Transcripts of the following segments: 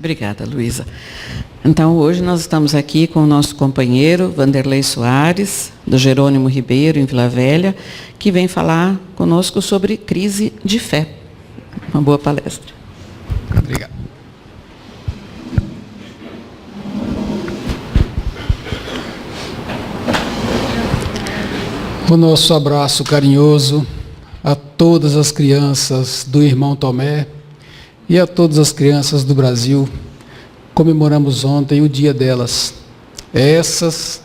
Obrigada, Luísa. Então, hoje nós estamos aqui com o nosso companheiro Vanderlei Soares, do Jerônimo Ribeiro, em Vila Velha, que vem falar conosco sobre crise de fé. Uma boa palestra. Obrigado. O nosso abraço carinhoso a todas as crianças do irmão Tomé e a todas as crianças do Brasil. Comemoramos ontem o dia delas. Essas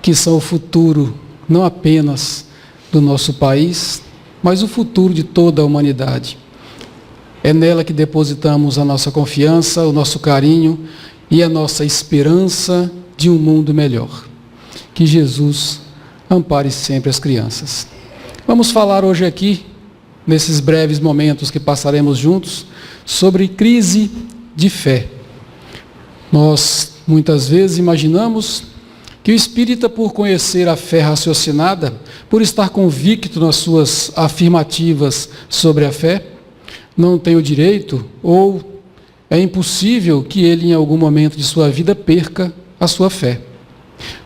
que são o futuro, não apenas do nosso país, mas o futuro de toda a humanidade. É nela que depositamos a nossa confiança, o nosso carinho e a nossa esperança de um mundo melhor. Que Jesus ampare sempre as crianças. Vamos falar hoje aqui, nesses breves momentos que passaremos juntos, sobre crise de fé. Nós, muitas vezes, imaginamos que o espírita, por conhecer a fé raciocinada, por estar convicto nas suas afirmativas sobre a fé, não tem o direito, ou é impossível que ele, em algum momento de sua vida, perca a sua fé.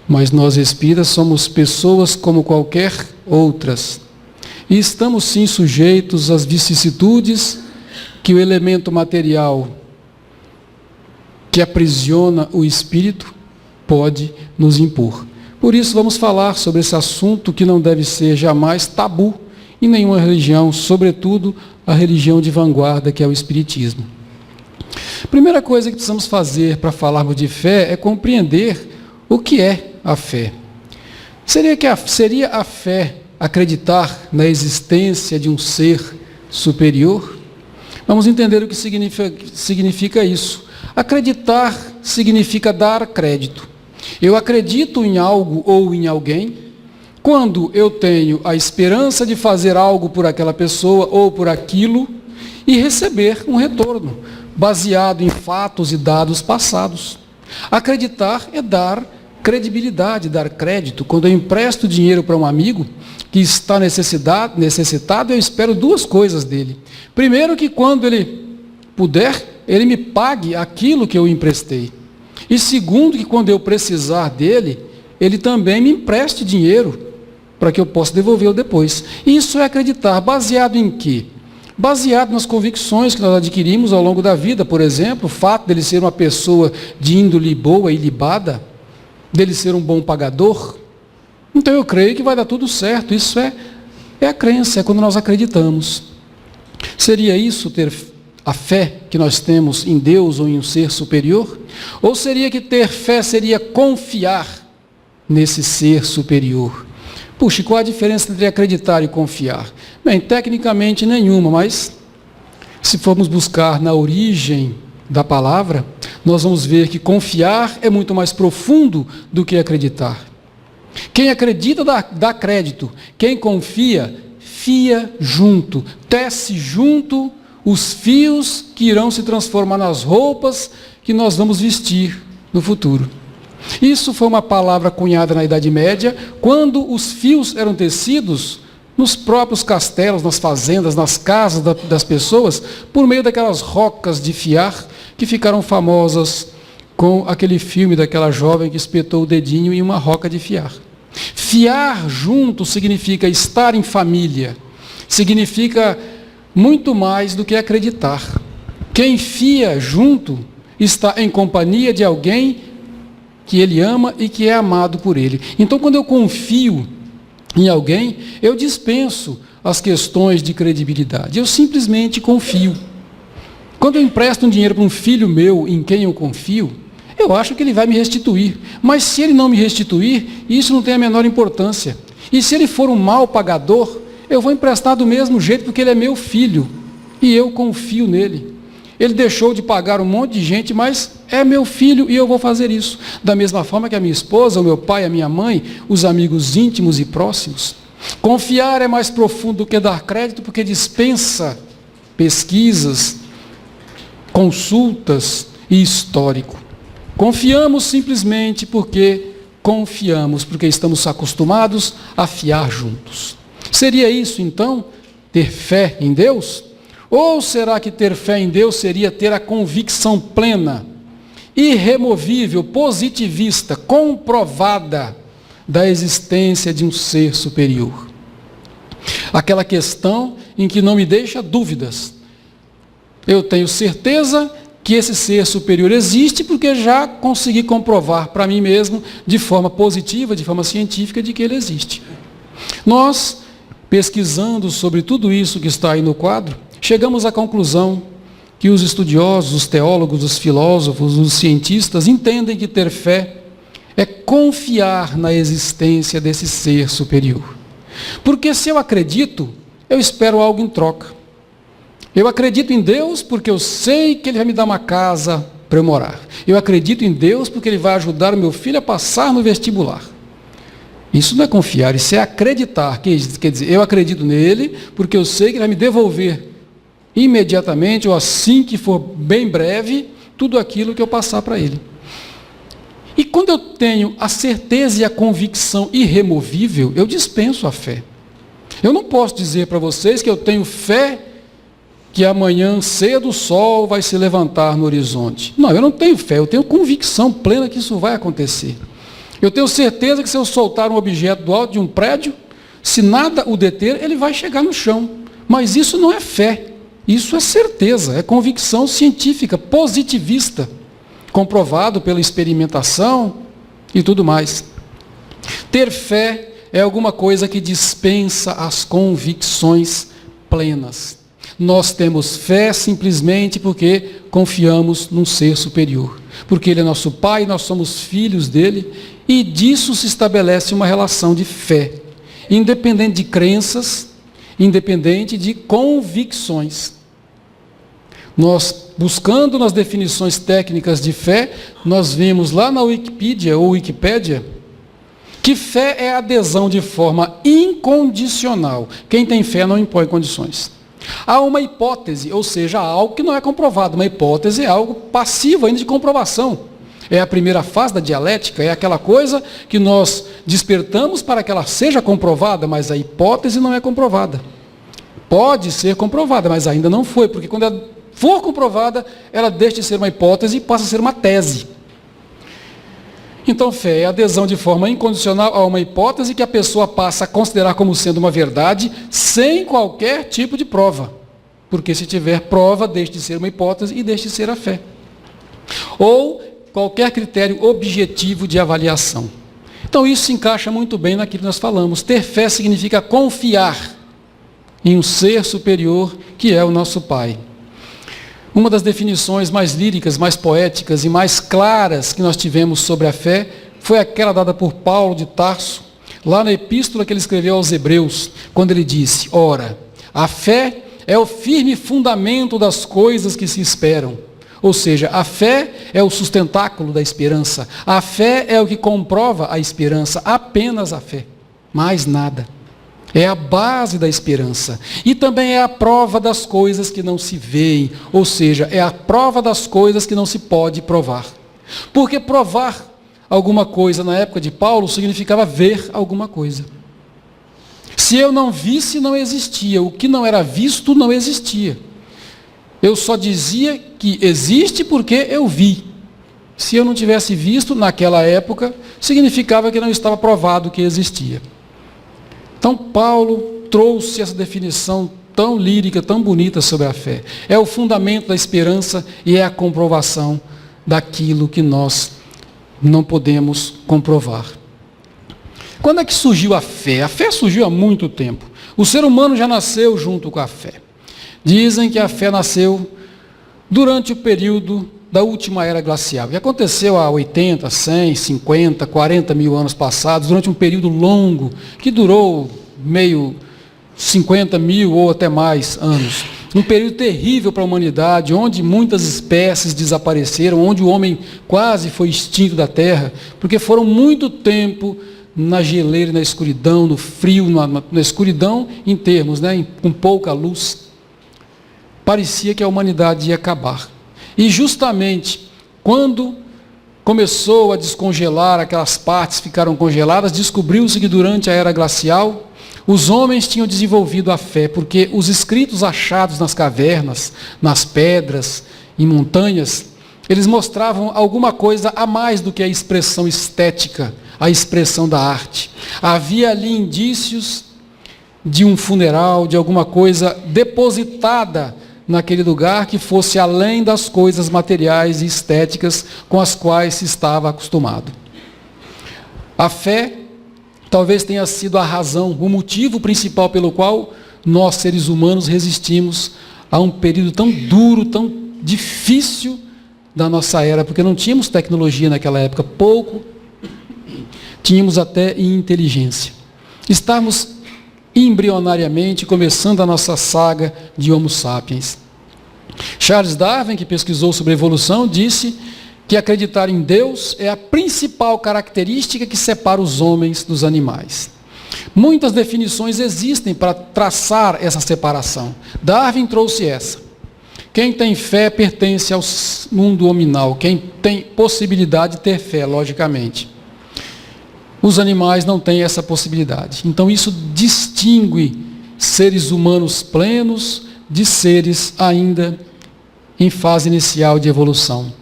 Mas nós espíritas somos pessoas como qualquer outras. E estamos sim sujeitos às vicissitudes que o elemento material que aprisiona o espírito pode nos impor. Por isso vamos falar sobre esse assunto que não deve ser jamais tabu em nenhuma religião, sobretudo a religião de vanguarda que é o Espiritismo. Primeira coisa que precisamos fazer para falarmos de fé é compreender o que é a fé. Seria a fé acreditar na existência de um ser superior? Vamos entender o que significa isso. Acreditar significa dar crédito. Eu acredito em algo ou em alguém quando eu tenho a esperança de fazer algo por aquela pessoa ou por aquilo e receber um retorno, baseado em fatos e dados passados. Acreditar é dar credibilidade, dar crédito. Quando eu empresto dinheiro para um amigo que está necessitado, eu espero duas coisas dele. Primeiro, que quando ele puder, ele me pague aquilo que eu emprestei. E segundo, que quando eu precisar dele, ele também me empreste dinheiro para que eu possa devolvê-lo depois. Isso é acreditar. Baseado em quê? Baseado nas convicções que nós adquirimos ao longo da vida. Por exemplo, o fato dele ser uma pessoa de índole boa e ilibada, dele ser um bom pagador. Então eu creio que vai dar tudo certo. Isso é a crença, é quando nós acreditamos. Seria isso ter a fé que nós temos em Deus ou em um ser superior? Ou seria que ter fé seria confiar nesse ser superior? Puxa, qual a diferença entre acreditar e confiar? Bem, tecnicamente nenhuma, mas se formos buscar na origem da palavra, nós vamos ver que confiar é muito mais profundo do que acreditar. Quem acredita dá crédito. Quem confia, fia junto, tece junto os fios que irão se transformar nas roupas que nós vamos vestir no futuro. Isso foi uma palavra cunhada na Idade Média, quando os fios eram tecidos nos próprios castelos, nas fazendas, nas casas das pessoas, por meio daquelas rocas de fiar que ficaram famosas com aquele filme daquela jovem que espetou o dedinho em uma roca de fiar. Fiar junto significa estar em família, significa muito mais do que acreditar. Quem fia junto está em companhia de alguém que ele ama e que é amado por ele. Então, quando eu confio em alguém, eu dispenso as questões de credibilidade. Eu simplesmente confio. Quando eu empresto um dinheiro para um filho meu em quem eu confio, eu acho que ele vai me restituir. Mas se ele não me restituir, isso não tem a menor importância. E se ele for um mau pagador, eu vou emprestar do mesmo jeito, porque ele é meu filho e eu confio nele. Ele deixou de pagar um monte de gente, mas é meu filho e eu vou fazer isso. Da mesma forma que a minha esposa, o meu pai, a minha mãe, os amigos íntimos e próximos. Confiar é mais profundo do que dar crédito, porque dispensa pesquisas, consultas e histórico. Confiamos simplesmente porque confiamos, porque estamos acostumados a fiar juntos. Seria isso, então, ter fé em Deus? Ou será que ter fé em Deus seria ter a convicção plena, irremovível, positivista, comprovada da existência de um ser superior? Aquela questão em que não me deixa dúvidas. Eu tenho certeza que esse ser superior existe porque já consegui comprovar para mim mesmo, de forma positiva, de forma científica, de que ele existe. Nós, pesquisando sobre tudo isso que está aí no quadro, chegamos à conclusão que os estudiosos, os teólogos, os filósofos, os cientistas entendem que ter fé é confiar na existência desse ser superior. Porque se eu acredito, eu espero algo em troca. Eu acredito em Deus porque eu sei que Ele vai me dar uma casa para eu morar. Eu acredito em Deus porque Ele vai ajudar o meu filho a passar no vestibular. Isso não é confiar, isso é acreditar. Quer dizer, eu acredito nele porque eu sei que Ele vai me devolver imediatamente, ou assim que for bem breve, tudo aquilo que eu passar para Ele. E quando eu tenho a certeza e a convicção irremovível, eu dispenso a fé. Eu não posso dizer para vocês que eu tenho fé que amanhã cedo o sol vai se levantar no horizonte. Não, eu não tenho fé, eu tenho convicção plena que isso vai acontecer. Eu tenho certeza que se eu soltar um objeto do alto de um prédio, se nada o deter, ele vai chegar no chão. Mas isso não é fé, isso é certeza, é convicção científica, positivista, comprovado pela experimentação e tudo mais. Ter fé é alguma coisa que dispensa as convicções plenas. Nós temos fé simplesmente porque confiamos num ser superior. Porque Ele é nosso Pai, nós somos filhos dEle, e disso se estabelece uma relação de fé, independente de crenças, independente de convicções. Nós, buscando nas definições técnicas de fé, nós vimos lá na Wikipedia, ou Wikipédia, que fé é adesão de forma incondicional. Quem tem fé não impõe condições. Há uma hipótese, ou seja, há algo que não é comprovado. Uma hipótese é algo passivo ainda de comprovação. É a primeira fase da dialética, é aquela coisa que nós despertamos para que ela seja comprovada, mas a hipótese não é comprovada. Pode ser comprovada, mas ainda não foi, porque quando ela for comprovada, ela deixa de ser uma hipótese e passa a ser uma tese. Então, fé é adesão de forma incondicional a uma hipótese que a pessoa passa a considerar como sendo uma verdade, sem qualquer tipo de prova. Porque se tiver prova, deixa de ser uma hipótese e deixa de ser a fé. Ou qualquer critério objetivo de avaliação. Então, isso se encaixa muito bem naquilo que nós falamos. Ter fé significa confiar em um ser superior que é o nosso Pai. Uma das definições mais líricas, mais poéticas e mais claras que nós tivemos sobre a fé foi aquela dada por Paulo de Tarso, lá na epístola que ele escreveu aos Hebreus, quando ele disse: ora, a fé é o firme fundamento das coisas que se esperam. Ou seja, a fé é o sustentáculo da esperança. A fé é o que comprova a esperança, apenas a fé, mais nada. É a base da esperança. E também é a prova das coisas que não se veem. Ou seja, é a prova das coisas que não se pode provar. Porque provar alguma coisa na época de Paulo significava ver alguma coisa. Se eu não visse, não existia. O que não era visto, não existia. Eu só dizia que existe porque eu vi. Se eu não tivesse visto, naquela época, significava que não estava provado que existia. Então, Paulo trouxe essa definição tão lírica, tão bonita sobre a fé. É o fundamento da esperança e é a comprovação daquilo que nós não podemos comprovar. Quando é que surgiu a fé? A fé surgiu há muito tempo. O ser humano já nasceu junto com a fé. Dizem que a fé nasceu durante o período da última era glacial. E aconteceu há 80, 100, 50, 40 mil anos passados, durante um período longo, que durou 50 mil ou até mais anos. Um período terrível para a humanidade, onde muitas espécies desapareceram, onde o homem quase foi extinto da Terra, porque foram muito tempo na geleira, na escuridão, no frio, na escuridão em termos, com pouca luz. Parecia que a humanidade ia acabar. E justamente quando começou a descongelar, aquelas partes ficaram congeladas, descobriu-se que durante a era glacial, Os homens tinham desenvolvido a fé, porque os escritos achados nas cavernas, nas pedras, em montanhas, eles mostravam alguma coisa a mais do que a expressão estética, a expressão da arte. Havia ali indícios de um funeral, de alguma coisa depositada naquele lugar que fosse além das coisas materiais e estéticas com as quais se estava acostumado. A fé talvez tenha sido a razão, o motivo principal pelo qual nós, seres humanos, resistimos a um período tão duro, tão difícil da nossa era, porque não tínhamos tecnologia naquela época, pouco, tínhamos até inteligência. Estávamos embrionariamente começando a nossa saga de Homo sapiens. Charles Darwin, que pesquisou sobre a evolução, disse que acreditar em Deus é a principal característica que separa os homens dos animais. Muitas definições existem para traçar essa separação. Darwin trouxe essa. Quem tem fé pertence ao mundo hominal, quem tem possibilidade de ter fé, logicamente. Os animais não têm essa possibilidade. Então isso distingue seres humanos plenos de seres ainda em fase inicial de evolução.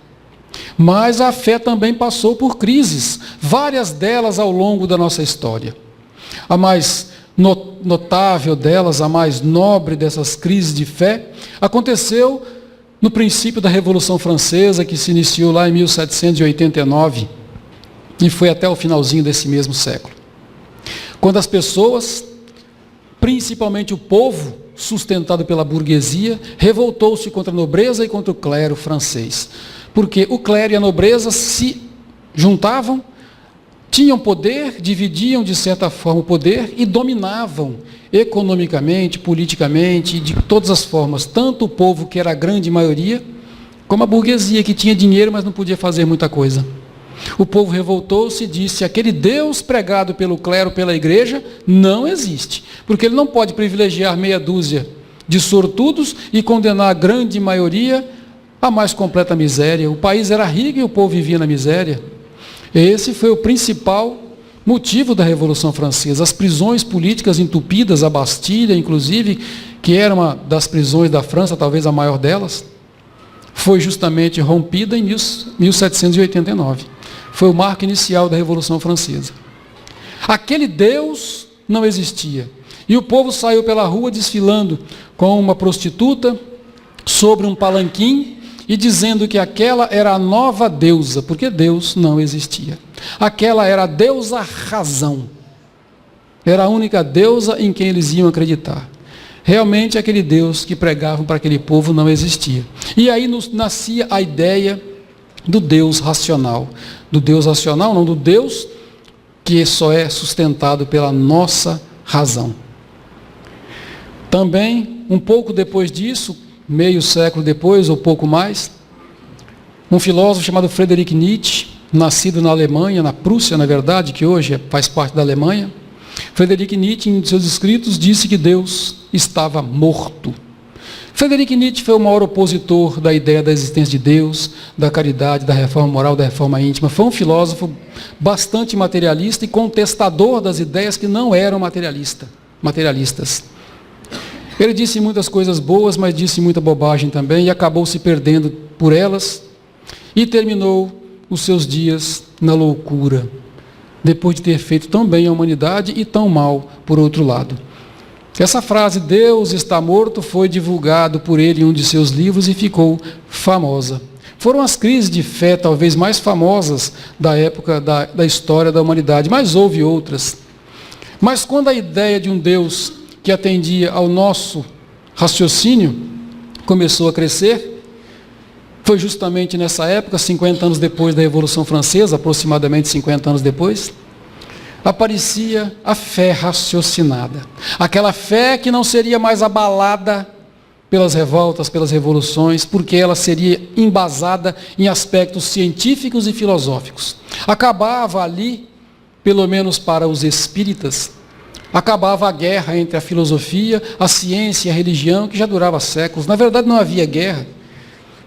Mas a fé também passou por crises, várias delas ao longo da nossa história. A mais notável delas, a mais nobre dessas crises de fé, aconteceu no princípio da Revolução Francesa, que se iniciou lá em 1789, e foi até o finalzinho desse mesmo século. Quando as pessoas, principalmente o povo, sustentado pela burguesia, revoltou-se contra a nobreza e contra o clero francês. Porque o clero e a nobreza se juntavam, tinham poder, dividiam de certa forma o poder e dominavam economicamente, politicamente, de todas as formas, tanto o povo, que era a grande maioria, como a burguesia, que tinha dinheiro, mas não podia fazer muita coisa. O povo revoltou-se e disse: aquele Deus pregado pelo clero, pela igreja, não existe, porque ele não pode privilegiar meia dúzia de sortudos e condenar a grande maioria à mais completa miséria. O país era rico e o povo vivia na miséria. Esse foi o principal motivo da Revolução Francesa. As prisões políticas entupidas, a Bastilha, inclusive, que era uma das prisões da França, talvez a maior delas, foi justamente rompida em 1789. Foi o marco inicial da Revolução Francesa. Aquele Deus não existia. E o povo saiu pela rua desfilando com uma prostituta sobre um palanquim e dizendo que aquela era a nova deusa, porque Deus não existia. Aquela era a deusa razão. Era a única deusa em quem eles iam acreditar. Realmente aquele Deus que pregavam para aquele povo não existia. E aí nascia a ideia do Deus racional. Do Deus racional, não do Deus que só é sustentado pela nossa razão. Também, um pouco depois disso, meio século depois, ou pouco mais, um filósofo chamado Friedrich Nietzsche, nascido na Alemanha, na Prússia, na verdade, que hoje faz parte da Alemanha. Friedrich Nietzsche, em seus escritos, disse que Deus estava morto. Friedrich Nietzsche foi o maior opositor da ideia da existência de Deus, da caridade, da reforma moral, da reforma íntima. Foi um filósofo bastante materialista e contestador das ideias que não eram materialistas. Ele disse muitas coisas boas, mas disse muita bobagem também e acabou se perdendo por elas e terminou os seus dias na loucura, depois de ter feito tão bem a humanidade e tão mal por outro lado. Essa frase, Deus está morto, foi divulgado por ele em um de seus livros e ficou famosa. Foram as crises de fé talvez mais famosas da época da história da humanidade, mas houve outras. Mas quando a ideia de um Deus que atendia ao nosso raciocínio começou a crescer, foi justamente nessa época, 50 anos depois da Revolução Francesa, aproximadamente 50 anos depois, aparecia a fé raciocinada. Aquela fé que não seria mais abalada pelas revoltas, pelas revoluções, porque ela seria embasada em aspectos científicos e filosóficos. Acabava ali, pelo menos para os espíritas, acabava a guerra entre a filosofia, a ciência e a religião, que já durava séculos. Na verdade, não havia guerra,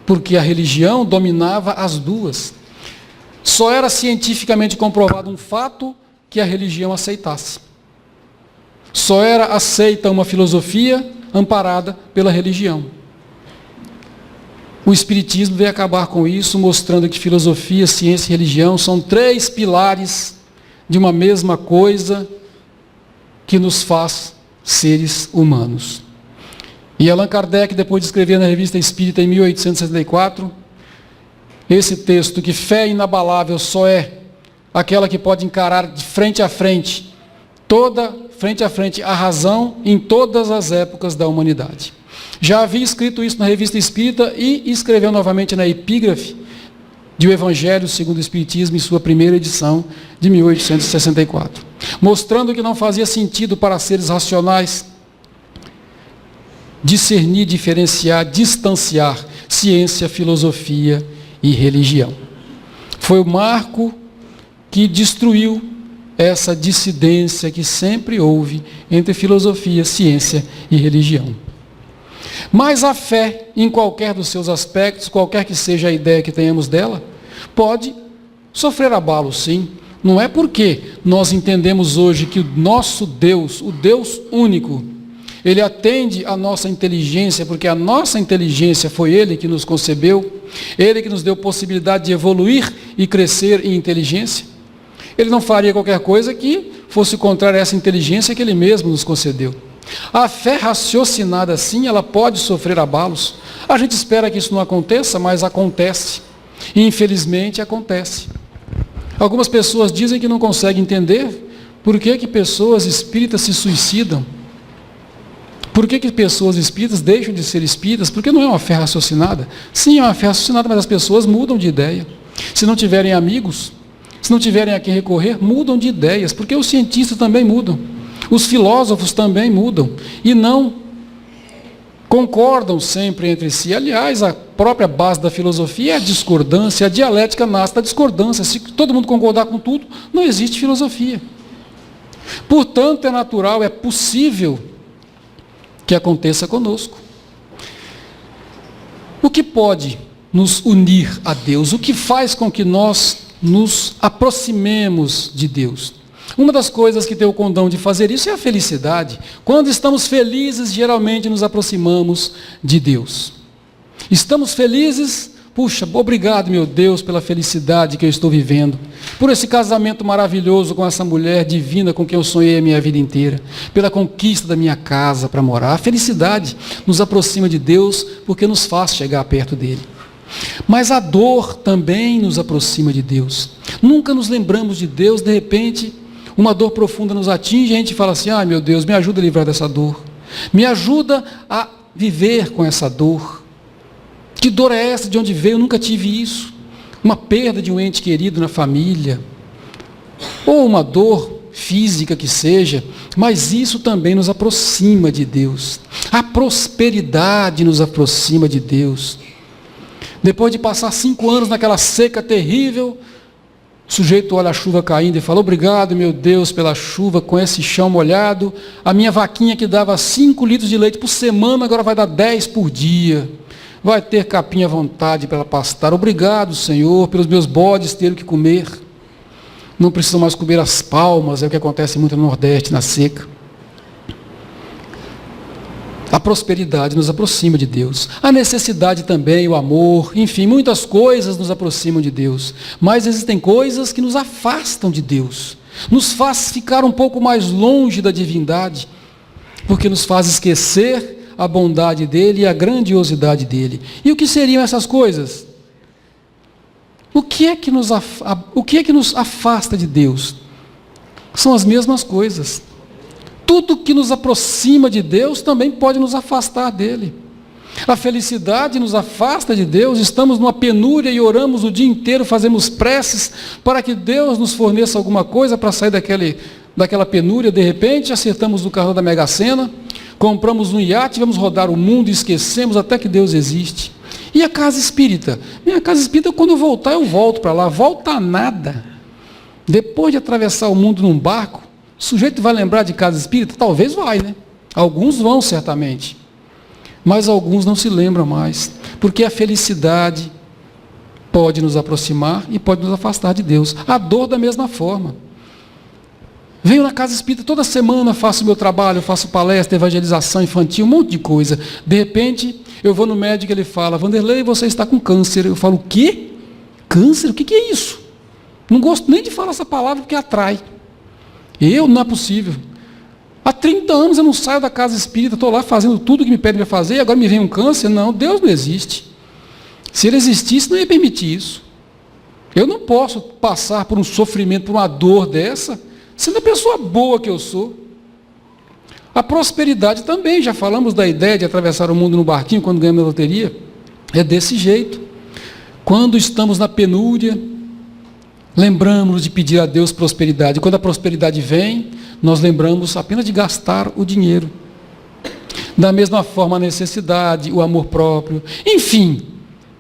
porque a religião dominava as duas. Só era cientificamente comprovado um fato que a religião aceitasse. Só era aceita uma filosofia amparada pela religião. O Espiritismo veio acabar com isso, mostrando que filosofia, ciência e religião são 3 pilares de uma mesma coisa que nos faz seres humanos. E Allan Kardec, depois de escrever na Revista Espírita em 1864, esse texto, que fé inabalável só é aquela que pode encarar de frente a frente, a razão em todas as épocas da humanidade. Já havia escrito isso na Revista Espírita e escreveu novamente na epígrafe de O Evangelho segundo o Espiritismo, em sua primeira edição de 1864, mostrando que não fazia sentido para seres racionais discernir, diferenciar, distanciar ciência, filosofia e religião. Foi o marco que destruiu essa dissidência que sempre houve entre filosofia, ciência e religião. Mas a fé, em qualquer dos seus aspectos, qualquer que seja a ideia que tenhamos dela, pode sofrer abalo, sim. Não é porque nós entendemos hoje que o nosso Deus, o Deus único, Ele atende à nossa inteligência, porque a nossa inteligência foi Ele que nos concebeu, Ele que nos deu possibilidade de evoluir e crescer em inteligência. Ele não faria qualquer coisa que fosse contrária a essa inteligência que Ele mesmo nos concedeu. A fé raciocinada assim, ela pode sofrer abalos. A gente espera que isso não aconteça, mas acontece. E infelizmente acontece. Algumas pessoas dizem que não conseguem entender por que pessoas espíritas se suicidam. Por que pessoas espíritas deixam de ser espíritas? Porque não é uma fé raciocinada. Sim, é uma fé raciocinada, mas as pessoas mudam de ideia. Se não tiverem amigos, se não tiverem a quem recorrer, mudam de ideias, porque os cientistas também mudam. Os filósofos também mudam e não concordam sempre entre si. Aliás, a própria base da filosofia é a discordância, a dialética nasce da discordância. Se todo mundo concordar com tudo, não existe filosofia. Portanto, é natural, é possível que aconteça conosco. O que pode nos unir a Deus? O que faz com que nós nos aproximemos de Deus? Uma das coisas que tem o condão de fazer isso é a felicidade. Quando estamos felizes, geralmente nos aproximamos de Deus. Estamos felizes, puxa, obrigado, meu Deus, pela felicidade que eu estou vivendo, por esse casamento maravilhoso com essa mulher divina com quem eu sonhei a minha vida inteira, pela conquista da minha casa para morar. A felicidade nos aproxima de Deus porque nos faz chegar perto dele. Mas a dor também nos aproxima de Deus. Nunca nos lembramos de Deus, de repente uma dor profunda nos atinge e a gente fala assim: ah, meu Deus, me ajuda a livrar dessa dor. Me ajuda a viver com essa dor. Que dor é essa? De onde veio? Eu nunca tive isso. Uma perda de um ente querido na família. Ou uma dor física que seja. Mas isso também nos aproxima de Deus. A prosperidade nos aproxima de Deus. Depois de passar 5 anos naquela seca terrível, o sujeito olha a chuva caindo e fala: obrigado, meu Deus, pela chuva, com esse chão molhado. A minha vaquinha que dava 5 litros de leite por semana, agora vai dar 10 por dia. Vai ter capim à vontade para ela pastar. Obrigado, Senhor, pelos meus bodes terem o que comer. Não precisam mais comer as palmas, é o que acontece muito no Nordeste, na seca. A prosperidade nos aproxima de Deus. A necessidade também, o amor, enfim, muitas coisas nos aproximam de Deus. Mas existem coisas que nos afastam de Deus. Nos faz ficar um pouco mais longe da divindade, porque nos faz esquecer a bondade dele e a grandiosidade dele. E o que seriam essas coisas? O que é que nos afasta de Deus? São as mesmas coisas. Tudo que nos aproxima de Deus também pode nos afastar dele. A felicidade nos afasta de Deus, estamos numa penúria e oramos o dia inteiro, fazemos preces para que Deus nos forneça alguma coisa para sair daquela penúria. De repente, acertamos o carro da Mega Sena, compramos um iate, vamos rodar o mundo e esquecemos até que Deus existe. E a casa espírita? Minha casa espírita, quando eu voltar, eu volto para lá. Volta nada. Depois de atravessar o mundo num barco, o sujeito vai lembrar de casa espírita? Talvez vai, né? Alguns vão, certamente. Mas alguns não se lembram mais. Porque a felicidade pode nos aproximar e pode nos afastar de Deus. A dor da mesma forma. Venho na casa espírita toda semana, faço meu trabalho, faço palestra, evangelização infantil, um monte de coisa. De repente, eu vou no médico e ele fala, Vanderlei, você está com câncer. Eu falo, o quê? Câncer? O que é isso? Não gosto nem de falar essa palavra porque atrai. Não é possível. Há 30 anos eu não saio da casa espírita, estou lá fazendo tudo que me pedem para fazer, e agora me vem um câncer. Não, Deus não existe. Se ele existisse, não ia permitir isso. Eu não posso passar por um sofrimento, por uma dor dessa, sendo a pessoa boa que eu sou. A prosperidade também, já falamos da ideia de atravessar o mundo no barquinho quando ganhamos a loteria. É desse jeito. Quando estamos na penúria, lembramos de pedir a Deus prosperidade. Quando a prosperidade vem, nós lembramos apenas de gastar o dinheiro. Da mesma forma, a necessidade, o amor próprio. Enfim,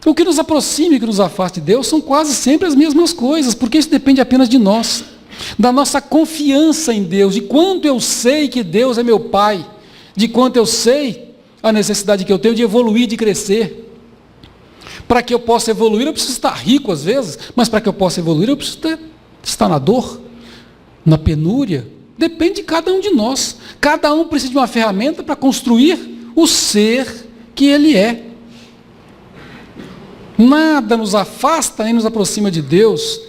o que nos aproxima e o que nos afasta de Deus são quase sempre as mesmas coisas, porque isso depende apenas de nós. Da nossa confiança em Deus, de quanto eu sei que Deus é meu Pai, de quanto eu sei a necessidade que eu tenho de evoluir, de crescer. Para que eu possa evoluir, eu preciso estar rico às vezes, mas para que eu possa evoluir, eu preciso estar na dor, na penúria. Depende de cada um de nós. Cada um precisa de uma ferramenta para construir o ser que ele é. Nada nos afasta nem nos aproxima de Deus.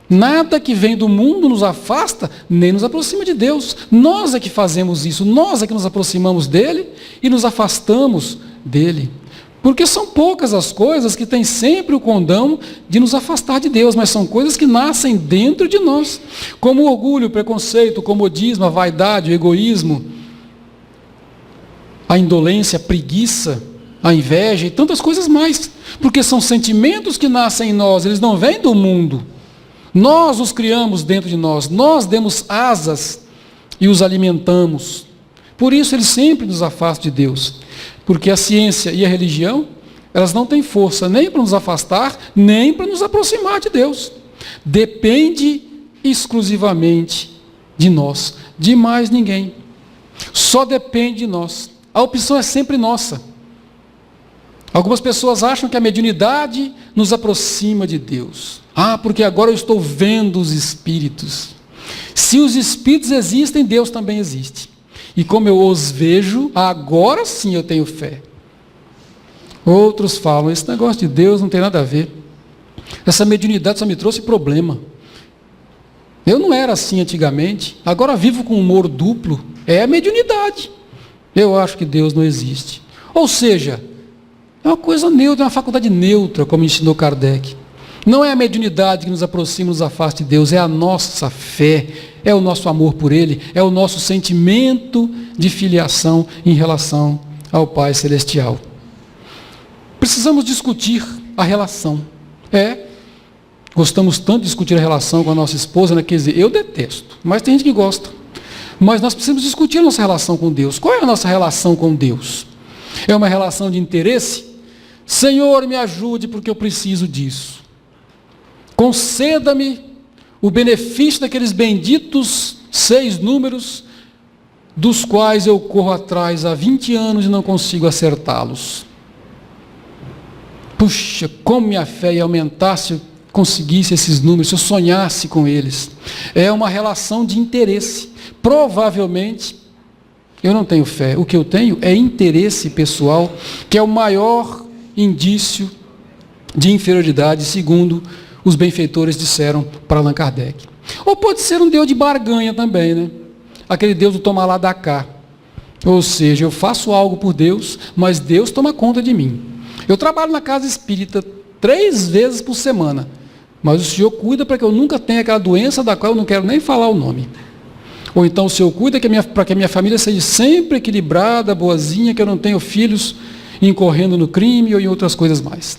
Nada que vem do mundo nos afasta, nem nos aproxima de Deus. Nós é que fazemos isso, nós é que nos aproximamos dele e nos afastamos dele. Porque são poucas as coisas que têm sempre o condão de nos afastar de Deus, mas são coisas que nascem dentro de nós. Como o orgulho, o preconceito, o comodismo, a vaidade, o egoísmo, a indolência, a preguiça, a inveja e tantas coisas mais. Porque são sentimentos que nascem em nós, eles não vêm do mundo. Nós os criamos dentro de nós, nós demos asas e os alimentamos. Por isso eles sempre nos afastam de Deus. Porque a ciência e a religião, elas não têm força nem para nos afastar, nem para nos aproximar de Deus. Depende exclusivamente de nós, de mais ninguém. Só depende de nós. A opção é sempre nossa. Algumas pessoas acham que a mediunidade nos aproxima de Deus. Porque agora eu estou vendo os espíritos. Se os espíritos existem, Deus também existe. E como eu os vejo, agora sim eu tenho fé. Outros falam, esse negócio de Deus não tem nada a ver. Essa mediunidade só me trouxe problema. Eu não era assim antigamente, agora vivo com humor duplo. É a mediunidade. Eu acho que Deus não existe. Ou seja, é uma coisa neutra, é uma faculdade neutra, como ensinou Kardec. Não é a mediunidade que nos aproxima, nos afasta de Deus, é a nossa fé, é o nosso amor por Ele, é o nosso sentimento de filiação em relação ao Pai Celestial. Precisamos discutir a relação. Gostamos tanto de discutir a relação com a nossa esposa, né? Quer dizer, eu detesto, mas tem gente que gosta. Mas nós precisamos discutir a nossa relação com Deus. Qual é a nossa relação com Deus? É uma relação de interesse? Senhor, me ajude porque eu preciso disso. Conceda-me o benefício daqueles benditos 6 números dos quais eu corro atrás há 20 anos e não consigo acertá-los. Puxa, como minha fé ia aumentar se eu conseguisse esses números, se eu sonhasse com eles. É uma relação de interesse. Provavelmente, eu não tenho fé. O que eu tenho é interesse pessoal, que é o maior indício de inferioridade, segundo os benfeitores disseram para Allan Kardec. Ou pode ser um Deus de barganha também, né? Aquele Deus do toma lá, dá cá. Ou seja, eu faço algo por Deus, mas Deus toma conta de mim. Eu trabalho na casa espírita 3 vezes por semana, mas o Senhor cuida para que eu nunca tenha aquela doença da qual eu não quero nem falar o nome. Ou então o Senhor cuida para que a minha família seja sempre equilibrada, boazinha, que eu não tenha filhos incorrendo no crime ou em outras coisas mais.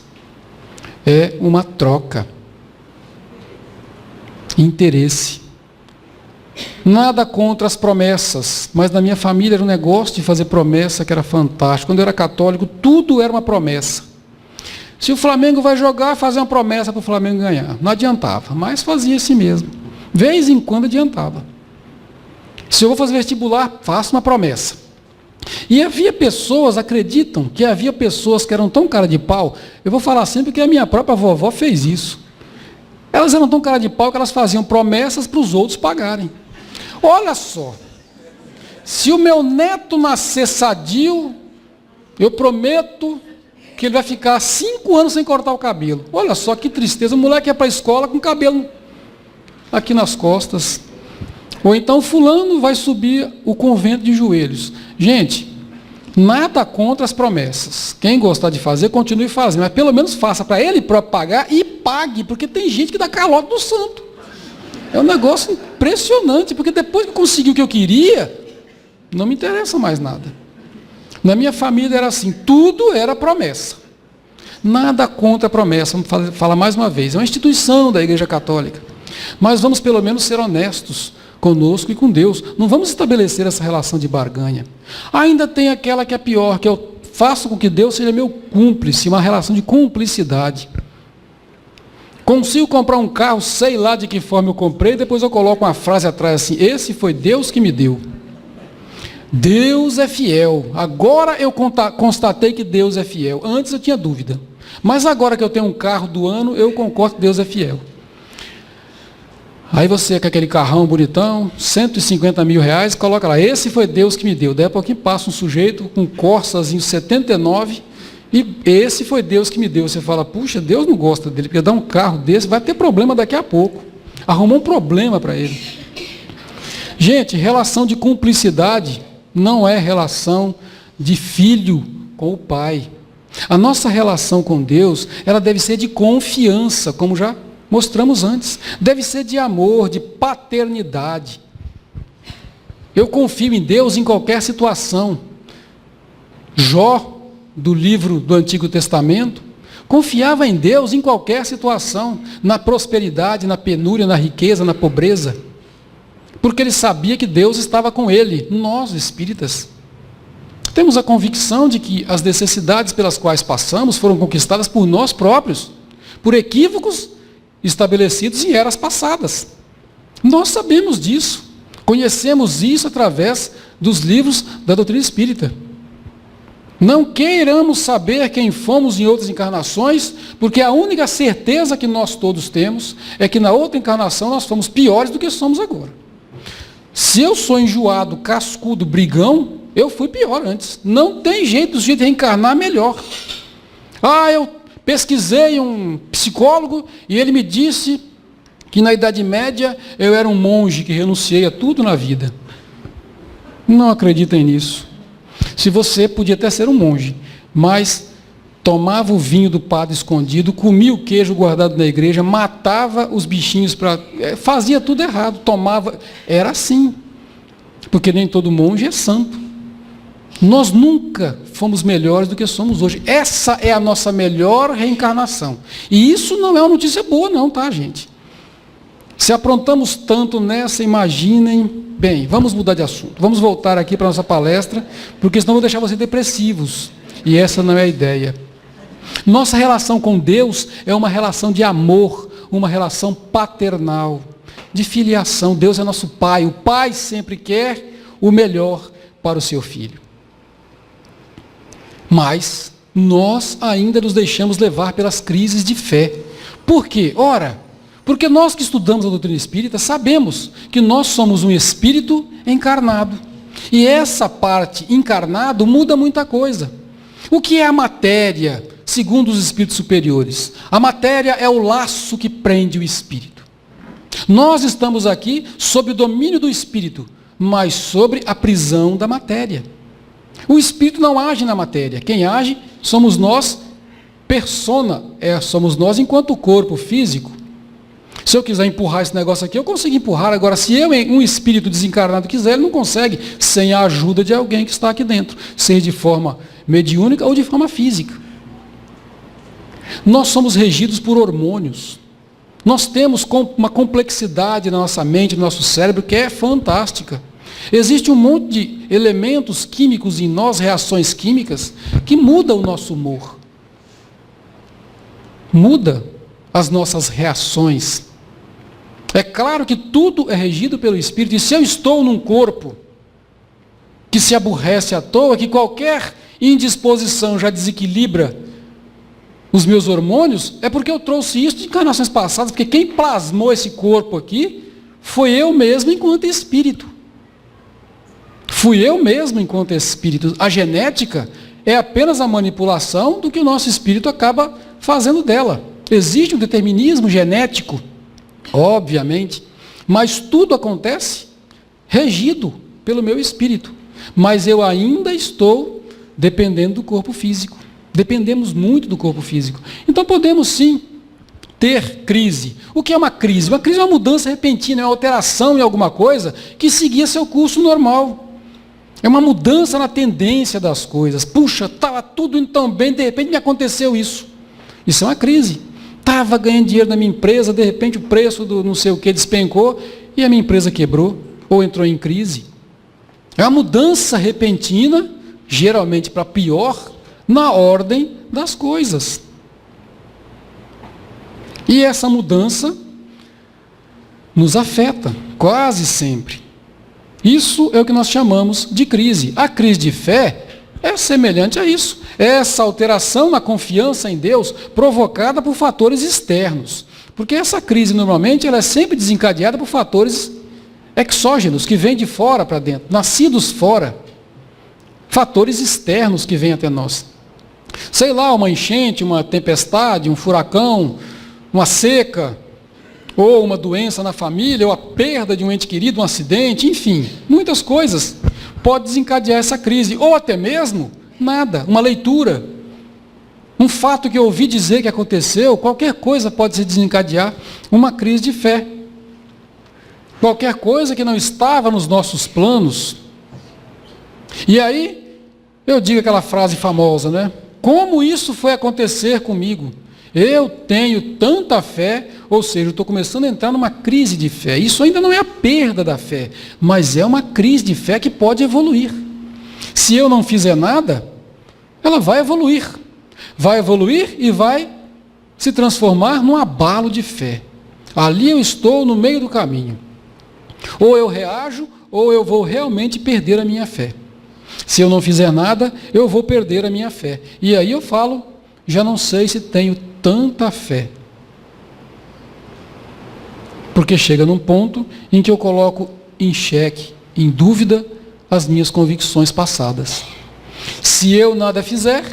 É uma troca. Interesse. Nada contra as promessas, mas na minha família era um negócio de fazer promessa que era fantástico. Quando eu era católico, tudo era uma promessa. Se o Flamengo vai jogar, fazer uma promessa para o Flamengo ganhar. Não adiantava, mas fazia assim mesmo. Vez em quando adiantava. Se eu vou fazer vestibular, faço uma promessa. E havia pessoas, acreditam que havia pessoas que eram tão cara de pau, eu vou falar sempre que a minha própria vovó fez isso. Elas eram tão cara de pau que elas faziam promessas para os outros pagarem. Olha só, se o meu neto nascer sadio, eu prometo que ele vai ficar 5 anos sem cortar o cabelo. Olha só que tristeza, o moleque ia para a escola com o cabelo aqui nas costas. Ou então fulano vai subir o convento de joelhos. Gente, nada contra as promessas. Quem gostar de fazer, continue fazendo. Mas pelo menos faça para ele próprio pagar e pague. Porque tem gente que dá calote do santo. É um negócio impressionante. Porque depois que eu consegui o que eu queria, não me interessa mais nada. Na minha família era assim. Tudo era promessa. Nada contra a promessa. Vamos falar mais uma vez. É uma instituição da Igreja Católica. Mas vamos pelo menos ser honestos conosco e com Deus. Não vamos estabelecer essa relação de barganha. Ainda tem aquela que é pior, que eu faço com que Deus seja meu cúmplice, uma relação de cumplicidade. Consigo comprar um carro, sei lá de que forma eu comprei, depois eu coloco uma frase atrás assim, esse foi Deus que me deu. Deus é fiel. Agora eu constatei que Deus é fiel. Antes eu tinha dúvida. Mas agora que eu tenho um carro do ano, eu concordo que Deus é fiel. Aí você com aquele carrão bonitão, 150 mil reais, coloca lá, esse foi Deus que me deu. Daí a pouquinho passa um sujeito com um Corsazinho 79 e esse foi Deus que me deu. Você fala, puxa, Deus não gosta dele, porque dar um carro desse vai ter problema daqui a pouco. Arrumou um problema para ele. Gente, relação de cumplicidade não é relação de filho com o pai. A nossa relação com Deus, ela deve ser de confiança, como já mostramos antes. Deve ser de amor, de paternidade. Eu confio em Deus em qualquer situação. Jó, do livro do Antigo Testamento, confiava em Deus em qualquer situação, na prosperidade, na penúria, na riqueza, na pobreza, porque ele sabia que Deus estava com ele. Nós, espíritas, temos a convicção de que as necessidades pelas quais passamos foram conquistadas por nós próprios, por equívocos estabelecidos em eras passadas. Nós sabemos disso. Conhecemos isso através dos livros da doutrina espírita. Não queiramos saber quem fomos em outras encarnações, porque a única certeza que nós todos temos é que na outra encarnação nós fomos piores do que somos agora. Se eu sou enjoado, cascudo, brigão, eu fui pior antes. Não tem jeito de reencarnar melhor. Eu pesquisei um psicólogo e ele me disse que na Idade Média eu era um monge que renunciei a tudo na vida. Não acreditem nisso. Se você podia até ser um monge, mas tomava o vinho do padre escondido, comia o queijo guardado na igreja, matava os bichinhos, fazia tudo errado, tomava, era assim. Porque nem todo monge é santo. Nós nunca fomos melhores do que somos hoje. Essa é a nossa melhor reencarnação. E isso não é uma notícia boa não, tá, gente? Se aprontamos tanto nessa, imaginem. Bem, vamos mudar de assunto. Vamos voltar aqui para a nossa palestra, porque senão vou deixar vocês depressivos. E essa não é a ideia. Nossa relação com Deus é uma relação de amor, uma relação paternal, de filiação. Deus é nosso Pai. O Pai sempre quer o melhor para o seu filho. Mas nós ainda nos deixamos levar pelas crises de fé. Por quê? Ora, porque nós que estudamos a doutrina espírita sabemos que nós somos um espírito encarnado. E essa parte encarnado muda muita coisa. O que é a matéria, segundo os espíritos superiores? A matéria é o laço que prende o espírito. Nós estamos aqui sob o domínio do espírito, mas sobre a prisão da matéria. O espírito não age na matéria. Quem age somos nós, persona, somos nós enquanto corpo físico. Se eu quiser empurrar esse negócio aqui, eu consigo empurrar. Agora, se um espírito desencarnado quiser, ele não consegue sem a ajuda de alguém que está aqui dentro, seja de forma mediúnica ou de forma física. Nós somos regidos por hormônios. Nós temos uma complexidade na nossa mente, no nosso cérebro, que é fantástica. Existe um monte de elementos químicos em nós, reações químicas, que mudam o nosso humor. Muda as nossas reações. É claro que tudo é regido pelo Espírito, e se eu estou num corpo que se aborrece à toa, que qualquer indisposição já desequilibra os meus hormônios, é porque eu trouxe isso de encarnações passadas, porque quem plasmou esse corpo aqui foi eu mesmo enquanto espírito. Fui eu mesmo enquanto espírito. A genética é apenas a manipulação do que o nosso espírito acaba fazendo dela. Existe um determinismo genético, obviamente, mas tudo acontece regido pelo meu espírito. Mas eu ainda estou dependendo do corpo físico. Dependemos muito do corpo físico. Então podemos sim ter crise. O que é uma crise? Uma crise é uma mudança repentina, é uma alteração em alguma coisa que seguia seu curso normal. É uma mudança na tendência das coisas. Puxa, estava tudo indo tão bem, de repente me aconteceu isso. Isso é uma crise. Estava ganhando dinheiro na minha empresa, de repente o preço do não sei o que despencou e a minha empresa quebrou ou entrou em crise. É uma mudança repentina, geralmente para pior, na ordem das coisas. E essa mudança nos afeta, quase sempre. Isso é o que nós chamamos de crise. A crise de fé é semelhante a isso. É essa alteração na confiança em Deus provocada por fatores externos. Porque essa crise, normalmente, ela é sempre desencadeada por fatores exógenos, que vêm de fora para dentro, nascidos fora. Fatores externos que vêm até nós. Sei lá, uma enchente, uma tempestade, um furacão, uma seca, ou uma doença na família, ou a perda de um ente querido, um acidente, enfim, muitas coisas podem desencadear essa crise, ou até mesmo nada, uma leitura, um fato que eu ouvi dizer que aconteceu, qualquer coisa pode se desencadear uma crise de fé. Qualquer coisa que não estava nos nossos planos. E aí, eu digo aquela frase famosa, né? Como isso foi acontecer comigo? Eu tenho tanta fé, ou seja, eu estou começando a entrar numa crise de fé. Isso ainda não é a perda da fé, mas é uma crise de fé que pode evoluir. Se eu não fizer nada, ela vai evoluir. Vai evoluir e vai se transformar num abalo de fé. Ali eu estou no meio do caminho. Ou eu reajo, ou eu vou realmente perder a minha fé. Se eu não fizer nada, eu vou perder a minha fé. E aí eu falo, já não sei se tenho tanta fé. Porque chega num ponto em que eu coloco em xeque, em dúvida, as minhas convicções passadas. Se eu nada fizer,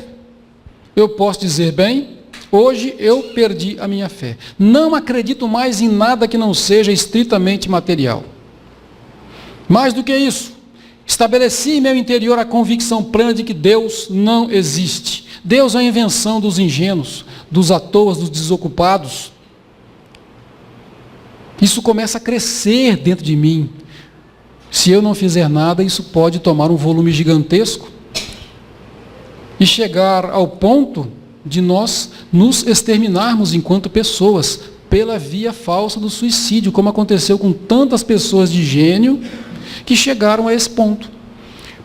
eu posso dizer, bem, hoje eu perdi a minha fé. Não acredito mais em nada que não seja estritamente material. Mais do que isso, estabeleci em meu interior a convicção plena de que Deus não existe. Deus é a invenção dos ingênuos, dos à toa, dos desocupados. Isso começa a crescer dentro de mim. Se eu não fizer nada, isso pode tomar um volume gigantesco e chegar ao ponto de nós nos exterminarmos enquanto pessoas pela via falsa do suicídio, como aconteceu com tantas pessoas de gênio que chegaram a esse ponto.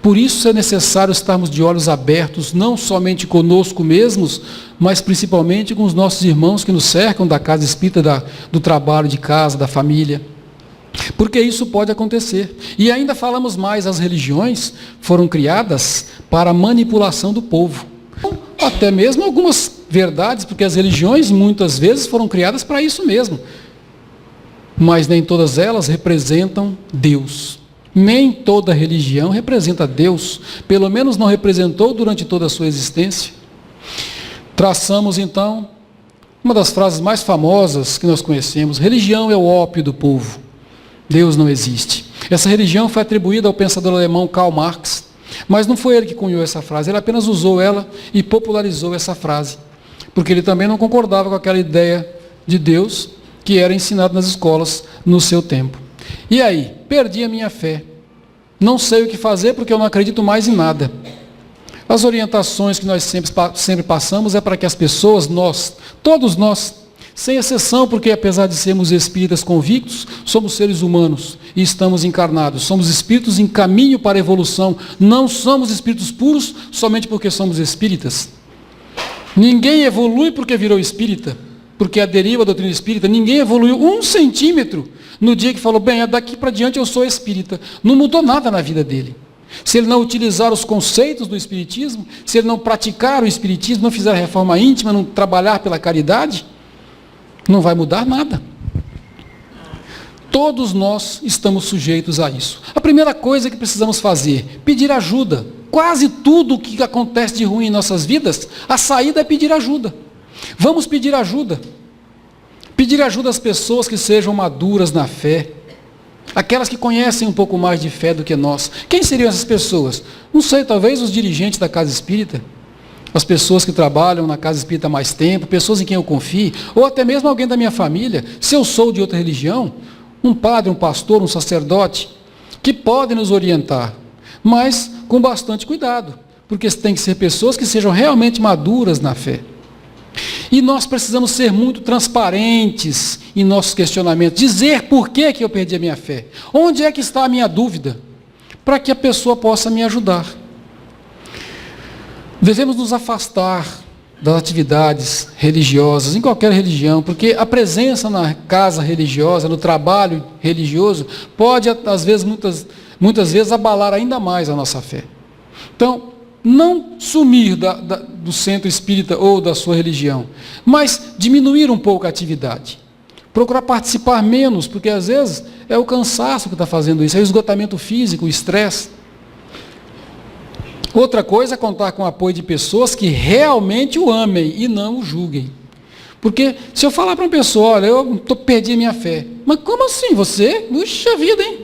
Por isso é necessário estarmos de olhos abertos, não somente conosco mesmos, mas principalmente com os nossos irmãos que nos cercam da casa espírita, do trabalho de casa, da família. Porque isso pode acontecer. E ainda falamos mais, as religiões foram criadas para a manipulação do povo. Até mesmo algumas verdades, porque as religiões muitas vezes foram criadas para isso mesmo. Mas nem todas elas representam Deus. Nem toda religião representa Deus, pelo menos não representou durante toda a sua existência. Traçamos então uma das frases mais famosas que nós conhecemos: religião é o ópio do povo, Deus não existe. Essa religião foi atribuída ao pensador alemão Karl Marx, mas não foi ele que cunhou essa frase, ele apenas usou ela e popularizou essa frase, porque ele também não concordava com aquela ideia de Deus que era ensinado nas escolas no seu tempo. E aí, perdi a minha fé. Não sei o que fazer porque eu não acredito mais em nada. As orientações que nós sempre passamos é para que as pessoas, nós, todos nós, sem exceção, porque apesar de sermos espíritas convictos, somos seres humanos e estamos encarnados. Somos espíritos em caminho para a evolução. Não somos espíritos puros somente porque somos espíritas. Ninguém evolui porque virou espírita, porque aderiu à doutrina espírita. Ninguém evoluiu 1 centímetro no dia que falou, bem, daqui para diante eu sou espírita. Não mudou nada na vida dele. Se ele não utilizar os conceitos do espiritismo, se ele não praticar o espiritismo, não fizer a reforma íntima, não trabalhar pela caridade, não vai mudar nada. Todos nós estamos sujeitos a isso. A primeira coisa que precisamos fazer, pedir ajuda. Quase tudo o que acontece de ruim em nossas vidas, a saída é pedir ajuda. Vamos pedir ajuda. Pedir ajuda às pessoas que sejam maduras na fé. Aquelas que conhecem um pouco mais de fé do que nós. Quem seriam essas pessoas? Não sei, talvez os dirigentes da casa espírita. As pessoas que trabalham na casa espírita há mais tempo, pessoas em quem eu confie, ou até mesmo alguém da minha família, se eu sou de outra religião, um padre, um pastor, um sacerdote, que podem nos orientar, mas com bastante cuidado, porque tem que ser pessoas que sejam realmente maduras na fé. E nós precisamos ser muito transparentes em nossos questionamentos, dizer por que eu perdi a minha fé, onde é que está a minha dúvida, para que a pessoa possa me ajudar. Devemos nos afastar das atividades religiosas, em qualquer religião, porque a presença na casa religiosa, no trabalho religioso, pode, às vezes, muitas vezes, abalar ainda mais a nossa fé. Então, não sumir do centro espírita ou da sua religião, mas diminuir um pouco a atividade. Procurar participar menos, porque às vezes é o cansaço que está fazendo isso, é o esgotamento físico, o estresse. Outra coisa é contar com o apoio de pessoas que realmente o amem e não o julguem. Porque se eu falar para uma pessoa, olha, eu perdi a minha fé. Mas como assim? Você? Puxa vida, hein?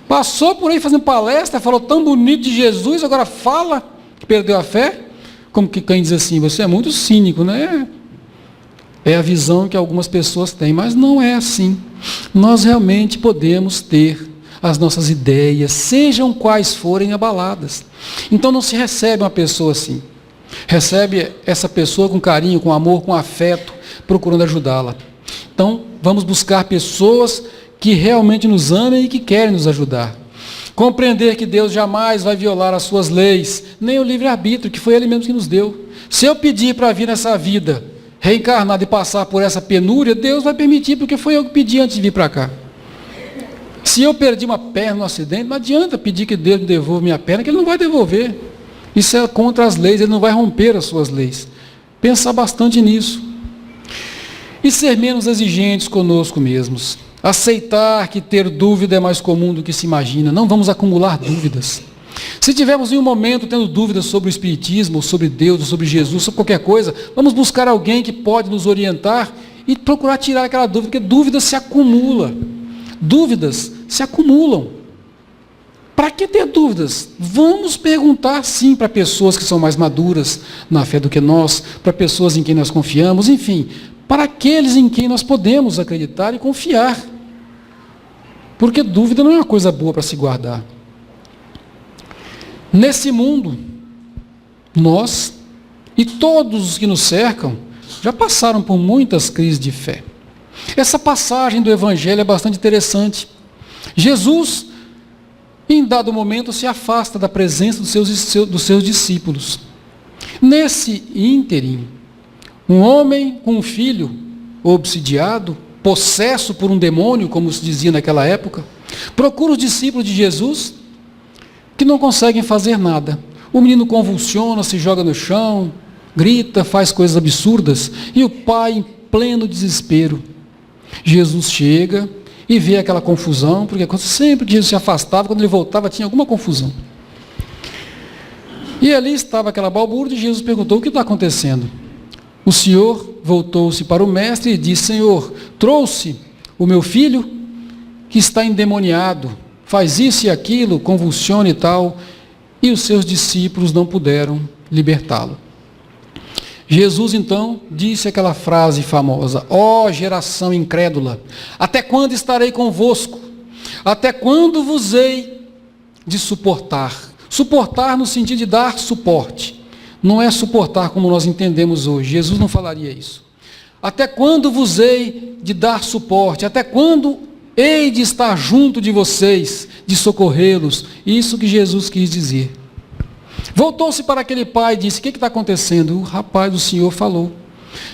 Passou por aí fazendo palestra, falou tão bonito de Jesus, agora fala que perdeu a fé? Como que quem diz assim, você é muito cínico, né? É a visão que algumas pessoas têm, mas não é assim. Nós realmente podemos ter as nossas ideias, sejam quais forem, abaladas. Então não se recebe uma pessoa assim. Recebe essa pessoa com carinho, com amor, com afeto, procurando ajudá-la. Então vamos buscar pessoas que realmente nos amem e que querem nos ajudar. Compreender que Deus jamais vai violar as suas leis, nem o livre-arbítrio, que foi Ele mesmo que nos deu. Se eu pedir para vir nessa vida, reencarnado e passar por essa penúria, Deus vai permitir, porque foi eu que pedi antes de vir para cá. Se eu perdi uma perna no acidente, não adianta pedir que Deus me devolva minha perna, que Ele não vai devolver. Isso é contra as leis, Ele não vai romper as suas leis. Pensar bastante nisso. E ser menos exigentes conosco mesmos. Aceitar que ter dúvida é mais comum do que se imagina. Não vamos acumular dúvidas. Se tivermos em um momento tendo dúvidas sobre o Espiritismo, ou sobre Deus, ou sobre Jesus, sobre qualquer coisa, vamos buscar alguém que pode nos orientar e procurar tirar aquela dúvida, porque dúvida se acumula. Dúvidas se acumulam. Para que ter dúvidas? Vamos perguntar sim para pessoas que são mais maduras na fé do que nós, para pessoas em quem nós confiamos, enfim, para aqueles em quem nós podemos acreditar e confiar. Porque dúvida não é uma coisa boa para se guardar. Nesse mundo, nós e todos os que nos cercam já passaram por muitas crises de fé. Essa passagem do Evangelho é bastante interessante. Jesus, em dado momento, se afasta da presença dos seus discípulos. Nesse ínterim, um homem com um filho obsidiado, possesso por um demônio, como se dizia naquela época, procura os discípulos de Jesus, que não conseguem fazer nada. O menino convulsiona, se joga no chão, grita, faz coisas absurdas, e o pai, em pleno desespero, Jesus chega e vê aquela confusão, porque sempre que Jesus se afastava, quando ele voltava, tinha alguma confusão. E ali estava aquela balbúrdia, e Jesus perguntou: o que está acontecendo? O Senhor voltou-se para o mestre e disse: Senhor, trouxe o meu filho que está endemoniado, faz isso e aquilo, convulsiona e tal, e os seus discípulos não puderam libertá-lo. Jesus então disse aquela frase famosa: ó geração incrédula, até quando estarei convosco? Até quando vos hei de suportar? Suportar no sentido de dar suporte. Não é suportar como nós entendemos hoje. Jesus não falaria isso. Até quando vos hei de dar suporte? Até quando hei de estar junto de vocês, de socorrê-los? Isso que Jesus quis dizer. Voltou-se para aquele pai e disse: o que está acontecendo? O rapaz do Senhor falou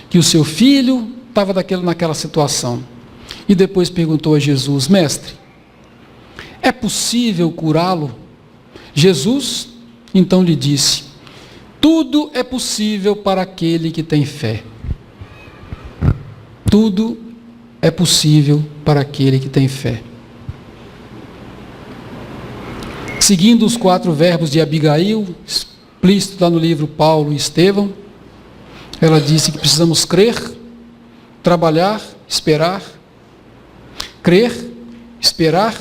que o seu filho estava naquela situação. E depois perguntou a Jesus: mestre, é possível curá-lo? Jesus então lhe disse: tudo é possível para aquele que tem fé. Tudo é possível para aquele que tem fé. Seguindo os 4 verbos de Abigail, explícito lá no livro Paulo e Estevão, ela disse que precisamos crer, trabalhar, esperar. Crer, esperar,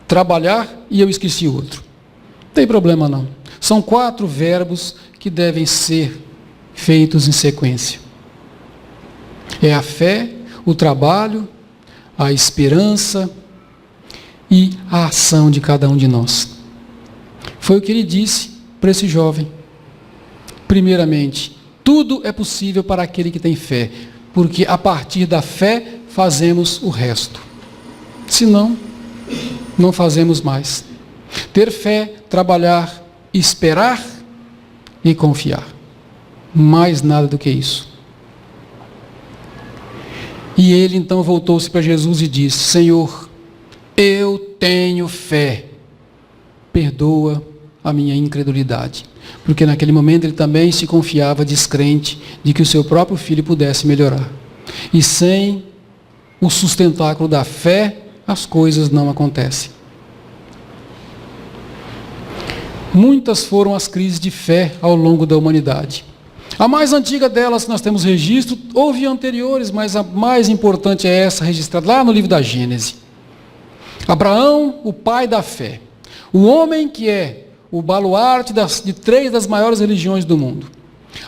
trabalhar, e eu esqueci o outro. Não tem problema não. São 4 verbos que devem ser feitos em sequência. É a fé, o trabalho, a esperança e a ação de cada um de nós. Foi o que ele disse para esse jovem. Primeiramente, tudo é possível para aquele que tem fé, porque a partir da fé fazemos o resto. Senão, não fazemos mais. Ter fé, trabalhar, esperar e confiar. Mais nada do que isso. E ele então voltou-se para Jesus e disse: Senhor, eu tenho fé. Perdoa a minha incredulidade. Porque naquele momento ele também se confiava descrente de que o seu próprio filho pudesse melhorar. E sem o sustentáculo da fé, as coisas não acontecem. Muitas foram as crises de fé ao longo da humanidade. A mais antiga delas, que nós temos registro, houve anteriores, mas a mais importante é essa, registrada lá no livro da Gênesis. Abraão, o pai da fé. O homem que é o baluarte de 3 das maiores religiões do mundo.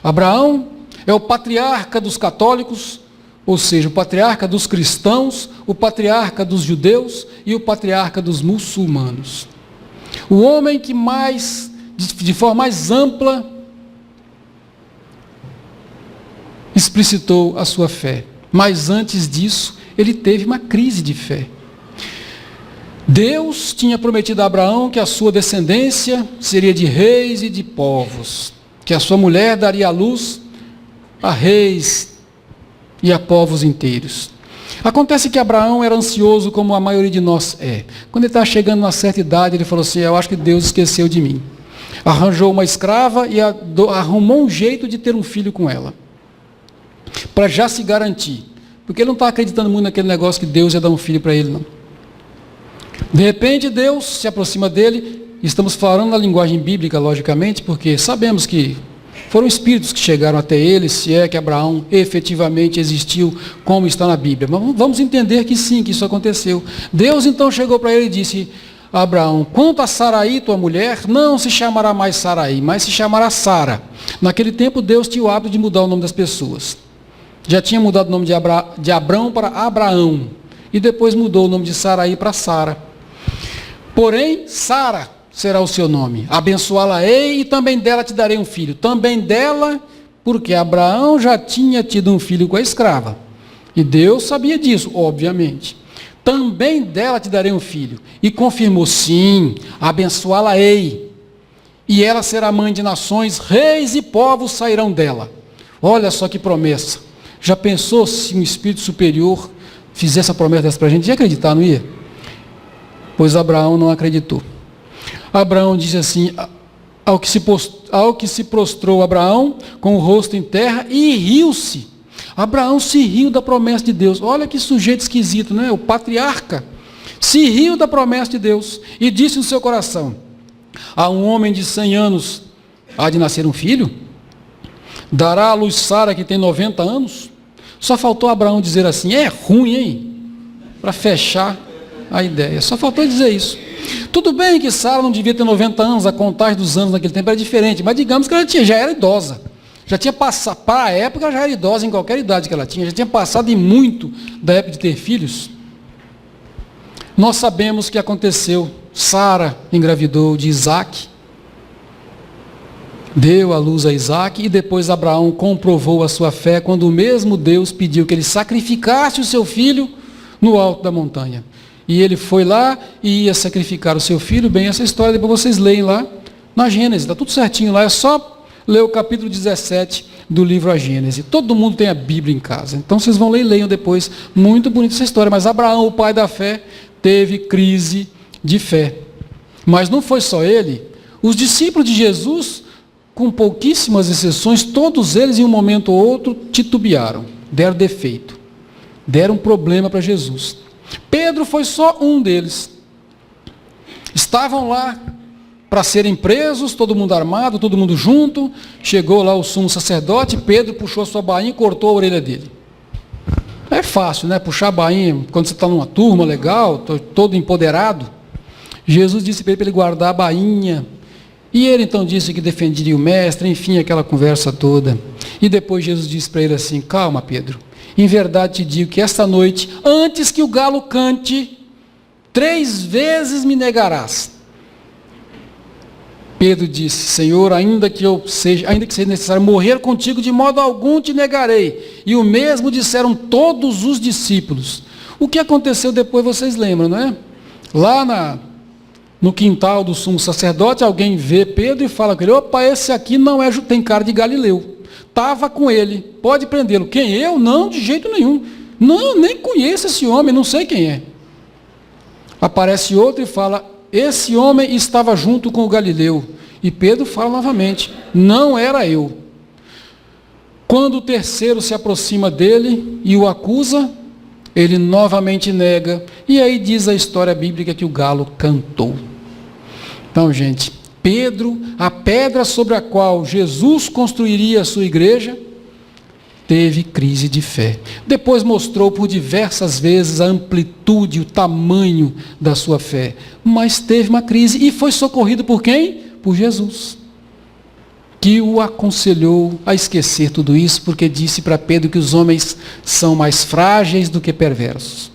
Abraão é o patriarca dos católicos, ou seja, o patriarca dos cristãos, o patriarca dos judeus e o patriarca dos muçulmanos. O homem que mais, de forma mais ampla, explicitou a sua fé. Mas antes disso, ele teve uma crise de fé. Deus tinha prometido a Abraão que a sua descendência seria de reis e de povos, que a sua mulher daria à luz a reis e a povos inteiros. Acontece que Abraão era ansioso, como a maioria de nós é. Quando ele estava chegando a uma certa idade, ele falou assim: eu acho que Deus esqueceu de mim. Arranjou uma escrava e arrumou um jeito de ter um filho com ela, para já se garantir. Porque ele não está acreditando muito naquele negócio que Deus ia dar um filho para ele, não. De repente, Deus se aproxima dele. Estamos falando na linguagem bíblica, logicamente, porque sabemos que foram espíritos que chegaram até ele, se é que Abraão efetivamente existiu, como está na Bíblia. Mas vamos entender que sim, que isso aconteceu. Deus então chegou para ele e disse a Abraão: quanto a Saraí, tua mulher, não se chamará mais Saraí, mas se chamará Sara. Naquele tempo, Deus tinha o hábito de mudar o nome das pessoas. Já tinha mudado o nome de Abrão para Abraão. E depois mudou o nome de Saraí para Sara. Porém, Sara será o seu nome. Abençoá-la-ei e também dela te darei um filho. Também dela, porque Abraão já tinha tido um filho com a escrava. E Deus sabia disso, obviamente. Também dela te darei um filho. E confirmou: sim, abençoá-la-ei. E ela será mãe de nações, reis e povos sairão dela. Olha só que promessa. Já pensou se um espírito superior fizesse a promessa dessa para a gente? Ia acreditar, não ia? Pois Abraão não acreditou. Abraão disse assim: ao que se prostrou Abraão com o rosto em terra e riu-se. Abraão se riu da promessa de Deus. Olha que sujeito esquisito, não é? O patriarca se riu da promessa de Deus e disse no seu coração: a um homem de 100 anos há de nascer um filho? Dará à luz Sara, que tem 90 anos? Só faltou Abraão dizer assim: é ruim, hein? Para fechar a ideia. Só faltou dizer isso. Tudo bem que Sara não devia ter 90 anos, a contagem dos anos naquele tempo era diferente, mas digamos que ela já era idosa. Já tinha passado, para a época, já era idosa em qualquer idade que ela tinha, já tinha passado em muito da época de ter filhos. Nós sabemos o que aconteceu. Sara engravidou de Isaac, deu à luz a Isaac, e depois Abraão comprovou a sua fé quando o mesmo Deus pediu que ele sacrificasse o seu filho no alto da montanha. E ele foi lá e ia sacrificar o seu filho. Bem, essa história depois vocês leem lá na Gênesis, está tudo certinho lá, é só ler o capítulo 17 do livro A Gênesis. Todo mundo tem a Bíblia em casa, então vocês vão ler e leiam depois. Muito bonita essa história. Mas Abraão, o pai da fé, teve crise de fé. Mas não foi só ele. Os discípulos de Jesus, com pouquíssimas exceções, todos eles em um momento ou outro titubearam, deram defeito. deram problema para Jesus. Pedro foi só um deles. Estavam lá para serem presos, todo mundo armado, todo mundo junto. Chegou lá o sumo sacerdote, Pedro puxou a sua bainha e cortou a orelha dele. É fácil, né? Puxar a bainha quando você está numa turma legal, todo empoderado. Jesus disse para ele guardar a bainha. E ele então disse que defenderia o mestre, enfim, aquela conversa toda. E depois Jesus disse para ele assim: calma, Pedro, em verdade te digo que esta noite, antes que o galo cante, 3 vezes me negarás. Pedro disse: Senhor, ainda que seja necessário morrer contigo, de modo algum te negarei. E o mesmo disseram todos os discípulos. O que aconteceu depois vocês lembram, não é? Lá no quintal do sumo sacerdote, alguém vê Pedro e fala com ele: opa, esse aqui não é, tem cara de Galileu. Estava com ele, pode prendê-lo. Quem? Eu? Não, de jeito nenhum. Não, nem conheço esse homem, não sei quem é. Aparece outro e fala: esse homem estava junto com o Galileu. E Pedro fala novamente: não era eu. Quando o terceiro se aproxima dele e o acusa, ele novamente nega. E aí diz a história bíblica que o galo cantou. Então, gente, Pedro, a pedra sobre a qual Jesus construiria a sua igreja, teve crise de fé. Depois mostrou por diversas vezes a amplitude, o tamanho da sua fé. Mas teve uma crise e foi socorrido por quem? Por Jesus, que o aconselhou a esquecer tudo isso, porque disse para Pedro que os homens são mais frágeis do que perversos.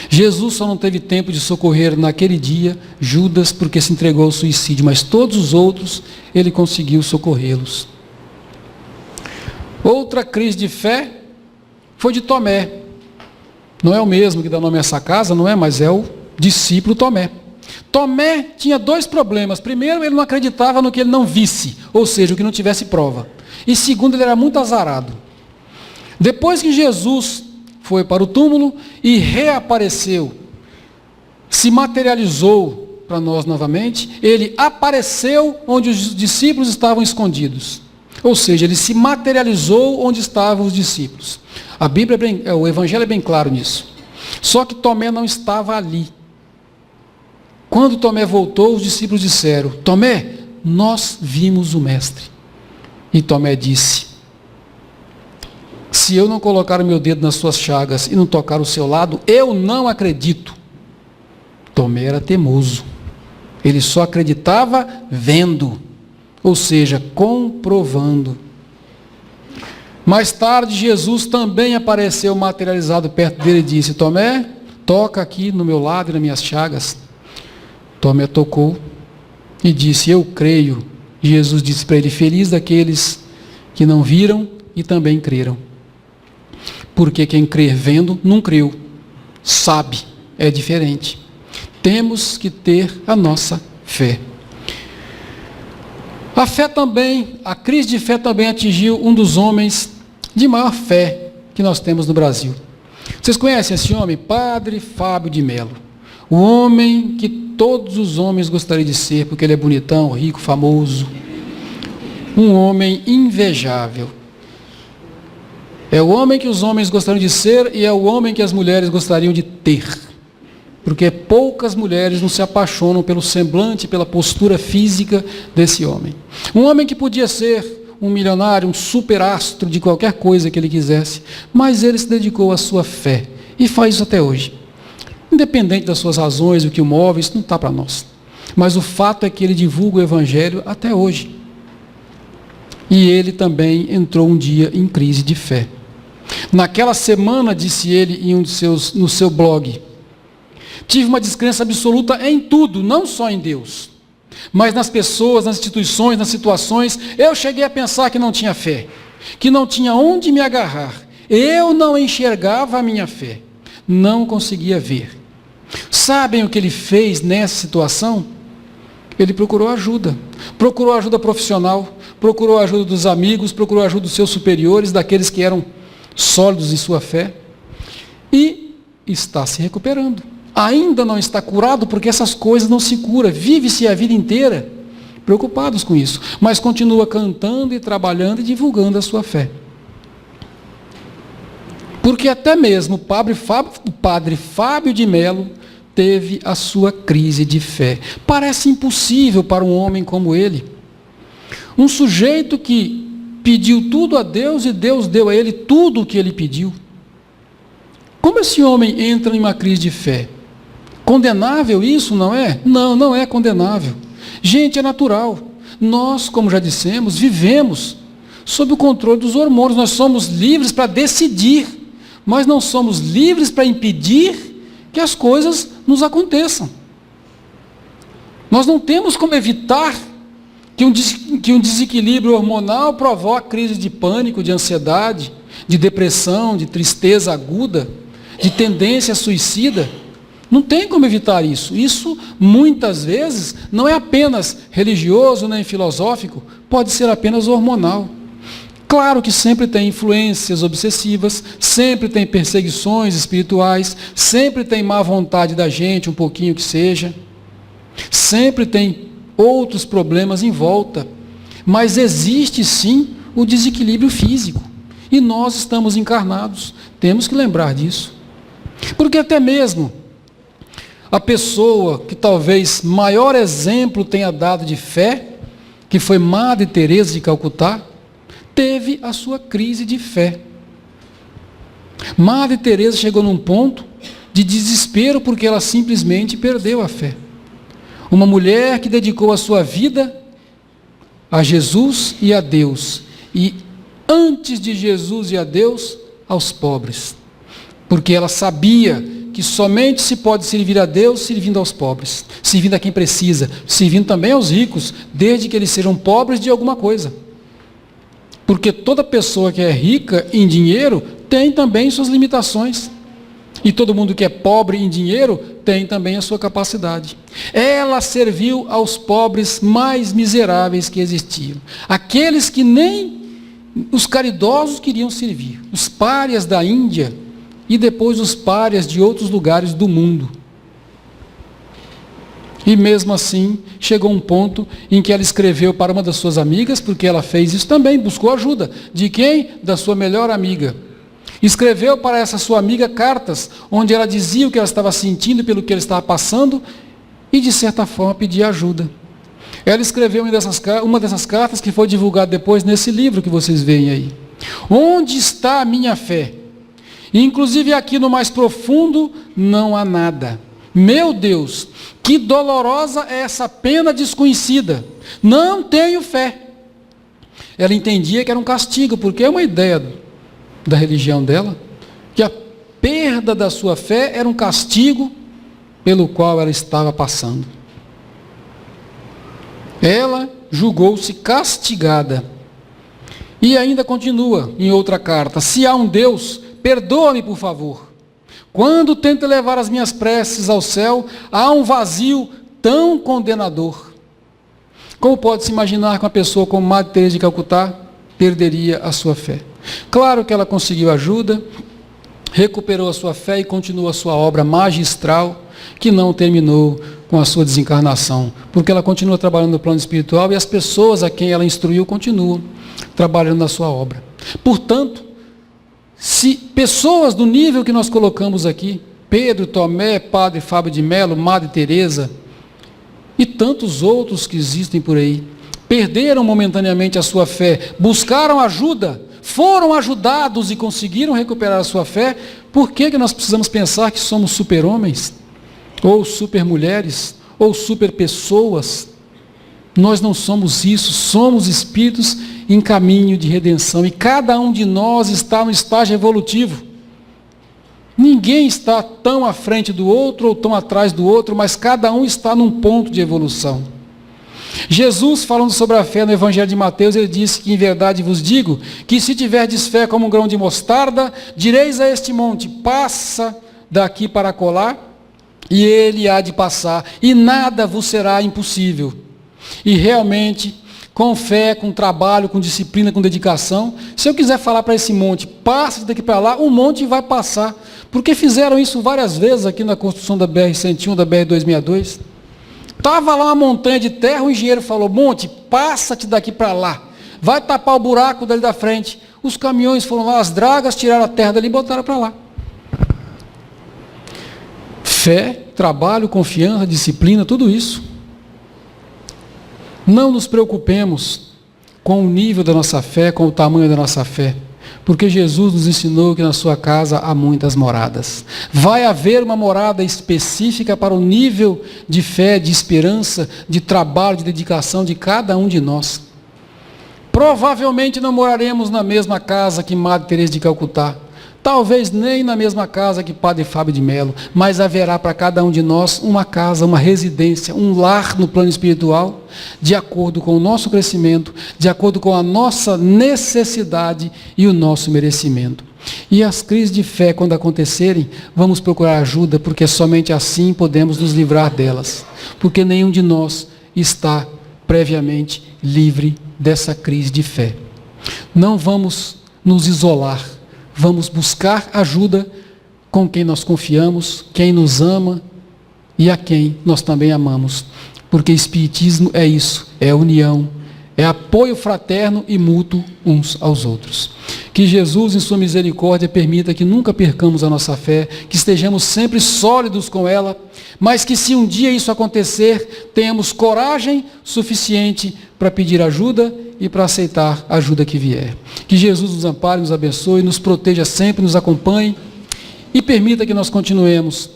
Jesus só não teve tempo de socorrer naquele dia Judas, porque se entregou ao suicídio, mas todos os outros ele conseguiu socorrê-los. Outra crise de fé foi de Tomé. Não é o mesmo que dá nome a essa casa, não é? Mas é o discípulo Tomé. Tomé tinha 2 problemas. Primeiro, ele não acreditava no que ele não visse, ou seja, o que não tivesse prova. E segundo, ele era muito azarado. Depois que Jesus foi para o túmulo e reapareceu, se materializou para nós novamente, ele apareceu onde os discípulos estavam escondidos. Ou seja, ele se materializou onde estavam os discípulos. A Bíblia, o Evangelho é bem claro nisso. Só que Tomé não estava ali. Quando Tomé voltou, os discípulos disseram: Tomé, nós vimos o Mestre. E Tomé disse: se eu não colocar o meu dedo nas suas chagas e não tocar o seu lado, eu não acredito. Tomé era teimoso. Ele só acreditava vendo, ou seja, comprovando. Mais tarde, Jesus também apareceu materializado perto dele e disse: Tomé, toca aqui no meu lado e nas minhas chagas. Tomé tocou e disse: eu creio. Jesus disse para ele: feliz daqueles que não viram e também creram. Porque quem crer vendo, não creu. Sabe, é diferente. Temos que ter a nossa fé. A fé também, a crise de fé também atingiu um dos homens de maior fé que nós temos no Brasil. Vocês conhecem esse homem? Padre Fábio de Mello. O homem que todos os homens gostariam de ser, porque ele é bonitão, rico, famoso. Um homem invejável. É o homem que os homens gostariam de ser e é o homem que as mulheres gostariam de ter. Porque poucas mulheres não se apaixonam pelo semblante, pela postura física desse homem. Um homem que podia ser um milionário, um superastro de qualquer coisa que ele quisesse, mas ele se dedicou à sua fé e faz isso até hoje. Independente das suas razões, o que o move, isso não está para nós. Mas o fato é que ele divulga o Evangelho até hoje. E ele também entrou um dia em crise de fé. Naquela semana, disse ele no seu blog, tive uma descrença absoluta em tudo, não só em Deus, mas nas pessoas, nas instituições, nas situações. Eu cheguei a pensar que não tinha fé, que não tinha onde me agarrar. Eu não enxergava a minha fé, não conseguia ver. Sabem o que ele fez nessa situação? Ele procurou ajuda profissional, procurou a ajuda dos amigos, procurou a ajuda dos seus superiores, daqueles que eram sólidos em sua fé, e está se recuperando. Ainda não está curado, porque essas coisas não se curam. Vive-se a vida inteira preocupados com isso, mas continua cantando e trabalhando e divulgando a sua fé. Porque até mesmo o padre Fábio de Mello teve a sua crise de fé. Parece impossível para um homem como ele. Um sujeito que pediu tudo a Deus e Deus deu a ele tudo o que ele pediu. Como esse homem entra em uma crise de fé? Condenável isso, não é? Não, não é condenável. Gente, é natural. Nós, como já dissemos, vivemos sob o controle dos hormônios. Nós somos livres para decidir, mas não somos livres para impedir que as coisas nos aconteçam. Nós não temos como evitar que um desequilíbrio hormonal provoque crise de pânico, de ansiedade, de depressão, de tristeza aguda, de tendência suicida. Não tem como evitar isso. Isso, muitas vezes, não é apenas religioso nem filosófico, pode ser apenas hormonal. Claro que sempre tem influências obsessivas, sempre tem perseguições espirituais, sempre tem má vontade da gente, um pouquinho que seja, sempre tem outros problemas em volta, mas existe sim o desequilíbrio físico, e nós estamos encarnados, temos que lembrar disso, porque até mesmo a pessoa que talvez maior exemplo tenha dado de fé, que foi Madre Teresa de Calcutá, teve a sua crise de fé. Madre Teresa chegou num ponto de desespero porque ela simplesmente perdeu a fé. Uma mulher que dedicou a sua vida a Jesus e a Deus, e antes de Jesus e a Deus, aos pobres, porque ela sabia que somente se pode servir a Deus servindo aos pobres, servindo a quem precisa, servindo também aos ricos, desde que eles sejam pobres de alguma coisa. Porque toda pessoa que é rica em dinheiro tem também suas limitações. E todo mundo que é pobre em dinheiro tem também a sua capacidade. Ela serviu aos pobres mais miseráveis que existiam. Aqueles que nem os caridosos queriam servir. Os párias da Índia e depois os párias de outros lugares do mundo. E mesmo assim, chegou um ponto em que ela escreveu para uma das suas amigas, porque ela fez isso também, buscou ajuda. De quem? Da sua melhor amiga. Escreveu para essa sua amiga cartas, onde ela dizia o que ela estava sentindo pelo que ela estava passando, e de certa forma pedia ajuda. Ela escreveu uma dessas cartas que foi divulgada depois nesse livro que vocês veem aí. Onde está a minha fé? E, inclusive aqui no mais profundo não há nada. Meu Deus, que dolorosa é essa pena desconhecida. Não tenho fé. Ela entendia que era um castigo, porque é uma ideia da religião dela, que a perda da sua fé era um castigo pelo qual ela estava passando. Ela julgou-se castigada. E ainda continua em outra carta: se há um Deus, perdoa-me por favor. Quando tento levar as minhas preces ao céu, há um vazio tão condenador. Como pode-se imaginar que uma pessoa como Madre Teresa de Calcutá perderia a sua fé? Claro que ela conseguiu ajuda, recuperou a sua fé e continua a sua obra magistral, que não terminou com a sua desencarnação, porque ela continua trabalhando no plano espiritual e as pessoas a quem ela instruiu continuam trabalhando na sua obra. Portanto, se pessoas do nível que nós colocamos aqui, Pedro, Tomé, Padre Fábio de Mello, Madre Teresa e tantos outros que existem por aí, perderam momentaneamente a sua fé, buscaram ajuda, foram ajudados e conseguiram recuperar a sua fé, por que nós precisamos pensar que somos super-homens, ou super-mulheres, ou super-pessoas? Nós não somos isso, somos espíritos em caminho de redenção, e cada um de nós está no estágio evolutivo. Ninguém está tão à frente do outro ou tão atrás do outro, mas cada um está num ponto de evolução. Jesus, falando sobre a fé no Evangelho de Mateus, ele disse que em verdade vos digo, que se tiverdes fé como um grão de mostarda, direis a este monte, passa daqui para acolá, e ele há de passar, e nada vos será impossível. E realmente, com fé, com trabalho, com disciplina, com dedicação, se eu quiser falar para esse monte, passa daqui para lá, o monte vai passar. Porque fizeram isso várias vezes aqui na construção da BR-101, da BR-262. Estava lá uma montanha de terra, o engenheiro falou: monte, passa-te daqui para lá. Vai tapar o buraco dali da frente. Os caminhões foram lá, as dragas tiraram a terra dali e botaram para lá. Fé, trabalho, confiança, disciplina, tudo isso. Não nos preocupemos com o nível da nossa fé, com o tamanho da nossa fé, porque Jesus nos ensinou que na sua casa há muitas moradas. Vai haver uma morada específica para o nível de fé, de esperança, de trabalho, de dedicação de cada um de nós. Provavelmente não moraremos na mesma casa que Madre Teresa de Calcutá, talvez nem na mesma casa que Padre Fábio de Melo, mas haverá para cada um de nós uma casa, uma residência, um lar no plano espiritual, de acordo com o nosso crescimento, de acordo com a nossa necessidade e o nosso merecimento. E as crises de fé, quando acontecerem, vamos procurar ajuda, porque somente assim podemos nos livrar delas, porque nenhum de nós está previamente livre dessa crise de fé. Não vamos nos isolar, vamos buscar ajuda com quem nós confiamos, quem nos ama e a quem nós também amamos. Porque Espiritismo é isso, é união, é apoio fraterno e mútuo uns aos outros. Que Jesus, em sua misericórdia, permita que nunca percamos a nossa fé, que estejamos sempre sólidos com ela, mas que se um dia isso acontecer, tenhamos coragem suficiente para pedir ajuda e para aceitar a ajuda que vier. Que Jesus nos ampare, nos abençoe, nos proteja sempre, nos acompanhe e permita que nós continuemos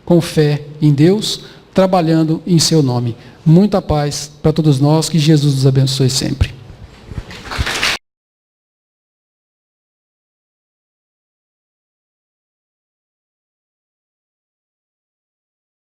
com fé em Deus, trabalhando em seu nome. Muita paz para todos nós, que Jesus nos abençoe sempre.